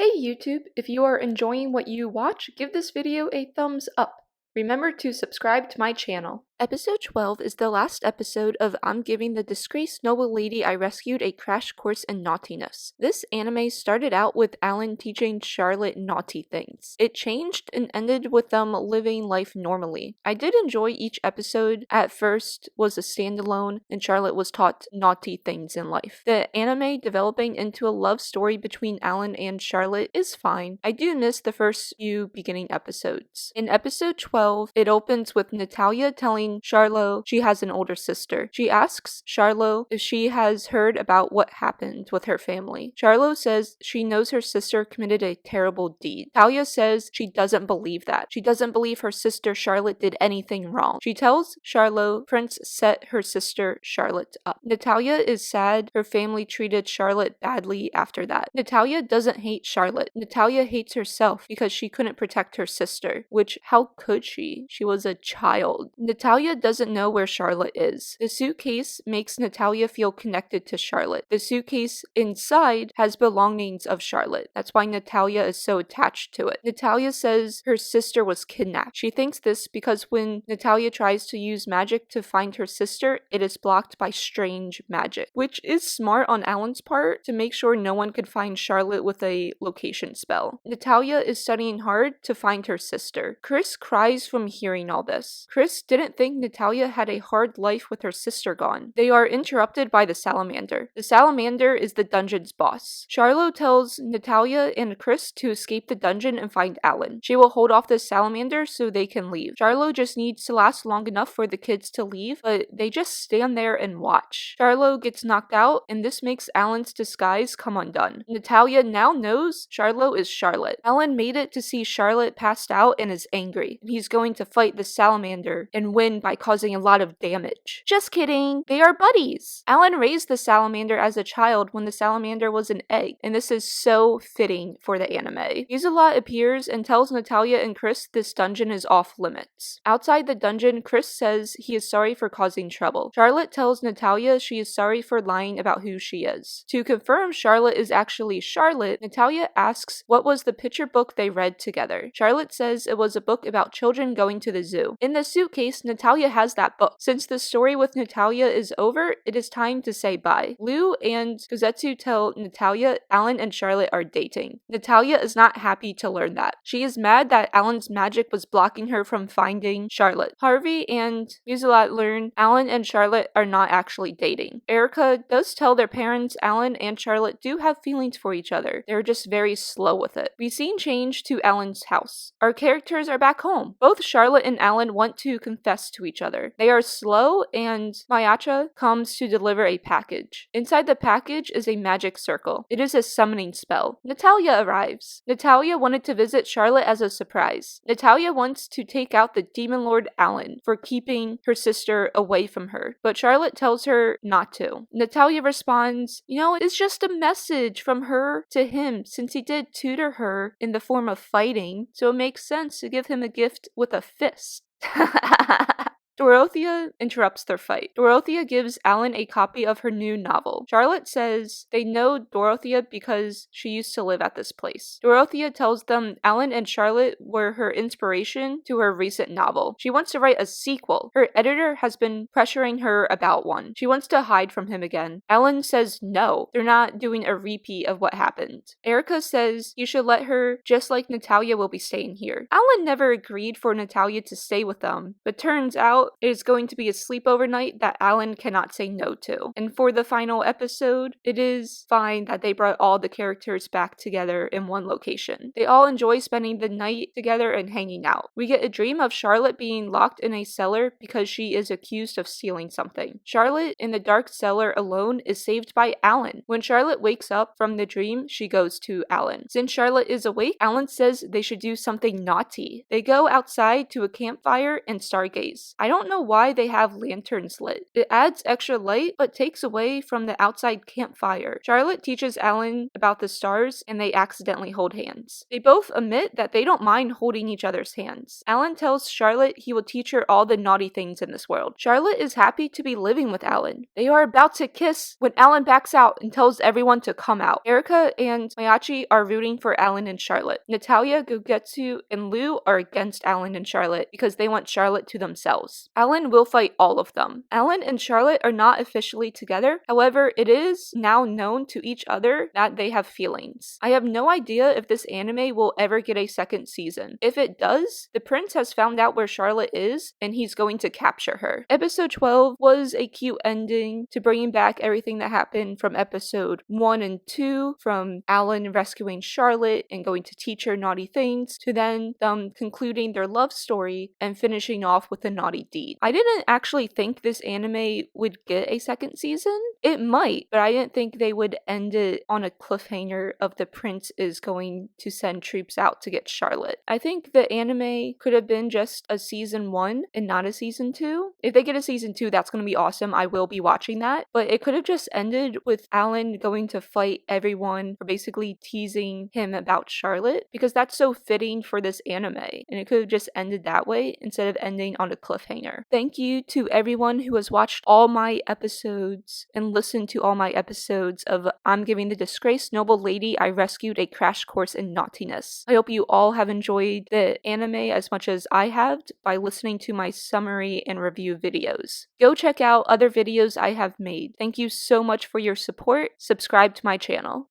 Hey YouTube, if you are enjoying what you watch, give this video a thumbs up. Remember to subscribe to my channel. Episode 12 is the last episode of I'm giving the disgraced noble lady I rescued a crash course in naughtiness. This anime started out with Alan teaching Charlotte naughty things. It changed and ended with them living life normally. I did enjoy each episode. At first was a standalone and Charlotte was taught naughty things in life. The anime developing into a love story between Alan and Charlotte is fine. I do miss the first few beginning episodes. In episode 12, it opens with Natalia telling Charlotte she has an older sister. She asks Charlotte if she has heard about what happened with her family. Charlotte says she knows her sister committed a terrible deed. Natalia says she doesn't believe that. She doesn't believe her sister Charlotte did anything wrong. She tells Charlotte Prince set her sister Charlotte up. Natalia is sad her family treated Charlotte badly after that. Natalia doesn't hate Charlotte. Natalia hates herself because she couldn't protect her sister, which how could she? She was a child. Natalia doesn't know where Charlotte is. The suitcase makes Natalia feel connected to Charlotte. The suitcase inside has belongings of Charlotte. That's why Natalia is so attached to it. Natalia says her sister was kidnapped. She thinks this because when Natalia tries to use magic to find her sister, it is blocked by strange magic, which is smart on Alan's part to make sure no one could find Charlotte with a location spell. Natalia is studying hard to find her sister. Chris cries from hearing all this. Chris didn't think Natalia had a hard life with her sister gone. They are interrupted by the salamander. The salamander is the dungeon's boss. Charlotte tells Natalia and Chris to escape the dungeon and find Alan. She will hold off the salamander so they can leave. Charlotte just needs to last long enough for the kids to leave, but they just stand there and watch. Charlotte gets knocked out, and this makes Alan's disguise come undone. Natalia now knows Charlotte is Charlotte. Alan made it to see Charlotte passed out and is angry. He's going to fight the salamander and win by causing a lot of damage. Just kidding, they are buddies! Alan raised the salamander as a child when the salamander was an egg, and this is so fitting for the anime. Isola appears and tells Natalia and Chris this dungeon is off limits. Outside the dungeon, Chris says he is sorry for causing trouble. Charlotte tells Natalia she is sorry for lying about who she is. To confirm Charlotte is actually Charlotte, Natalia asks what was the picture book they read together. Charlotte says it was a book about children going to the zoo. In the suitcase, Natalia has that book. Since the story with Natalia is over, it is time to say bye. Lou and Kozetsu tell Natalia Alan and Charlotte are dating. Natalia is not happy to learn that. She is mad that Alan's magic was blocking her from finding Charlotte. Harvey and Muselat learn Alan and Charlotte are not actually dating. Erica does tell their parents Alan and Charlotte do have feelings for each other. They're just very slow with it. We scene change to Alan's house. Our characters are back home. Both Charlotte and Alan want to confess to each other. They are slow and Mayacha comes to deliver a package. Inside the package is a magic circle. It is a summoning spell. Natalia arrives. Natalia wanted to visit Charlotte as a surprise. Natalia wants to take out the Demon Lord Alan for keeping her sister away from her, but Charlotte tells her not to. Natalia responds, it's just a message from her to him since he did tutor her in the form of fighting, so it makes sense to give him a gift with a fist. Dorothea interrupts their fight. Dorothea gives Alan a copy of her new novel. Charlotte says they know Dorothea because she used to live at this place. Dorothea tells them Alan and Charlotte were her inspiration to her recent novel. She wants to write a sequel. Her editor has been pressuring her about one. She wants to hide from him again. Alan says no, they're not doing a repeat of what happened. Erica says you should let her, just like Natalia will be staying here. Alan never agreed for Natalia to stay with them, but turns out it is going to be a sleepover night that Alan cannot say no to. And for the final episode, it is fine that they brought all the characters back together in one location. They all enjoy spending the night together and hanging out. We get a dream of Charlotte being locked in a cellar because she is accused of stealing something. Charlotte in the dark cellar alone is saved by Alan. When Charlotte wakes up from the dream, she goes to Alan. Since Charlotte is awake, Alan says they should do something naughty. They go outside to a campfire and stargaze. I don't know why they have lanterns lit. It adds extra light, but takes away from the outside campfire. Charlotte teaches Alan about the stars, and they accidentally hold hands. They both admit that they don't mind holding each other's hands. Alan tells Charlotte he will teach her all the naughty things in this world. Charlotte is happy to be living with Alan. They are about to kiss when Alan backs out and tells everyone to come out. Erika and Mayachi are rooting for Alan and Charlotte. Natalia, Gogetsu, and Lou are against Alan and Charlotte because they want Charlotte to themselves. Alan will fight all of them. Alan and Charlotte are not officially together. However, it is now known to each other that they have feelings. I have no idea if this anime will ever get a second season. If it does, the prince has found out where Charlotte is and he's going to capture her. Episode 12 was a cute ending to bringing back everything that happened from episode 1 and 2, from Alan rescuing Charlotte and going to teach her naughty things, to then them concluding their love story and finishing off with a naughty deed. I didn't actually think this anime would get a second season. It might, but I didn't think they would end it on a cliffhanger of the prince is going to send troops out to get Charlotte. I think the anime could have been just a season 1 and not a season 2. If they get a season 2, that's going to be awesome. I will be watching that. But it could have just ended with Alan going to fight everyone for basically teasing him about Charlotte, because that's so fitting for this anime. And it could have just ended that way instead of ending on a cliffhanger. Thank you to everyone who has watched all my episodes and listened to all my episodes of I'm Giving the Disgraced Noble Lady I Rescued a Crash Course in Naughtiness. I hope you all have enjoyed the anime as much as I have by listening to my summary and review videos. Go check out other videos I have made. Thank you so much for your support. Subscribe to my channel.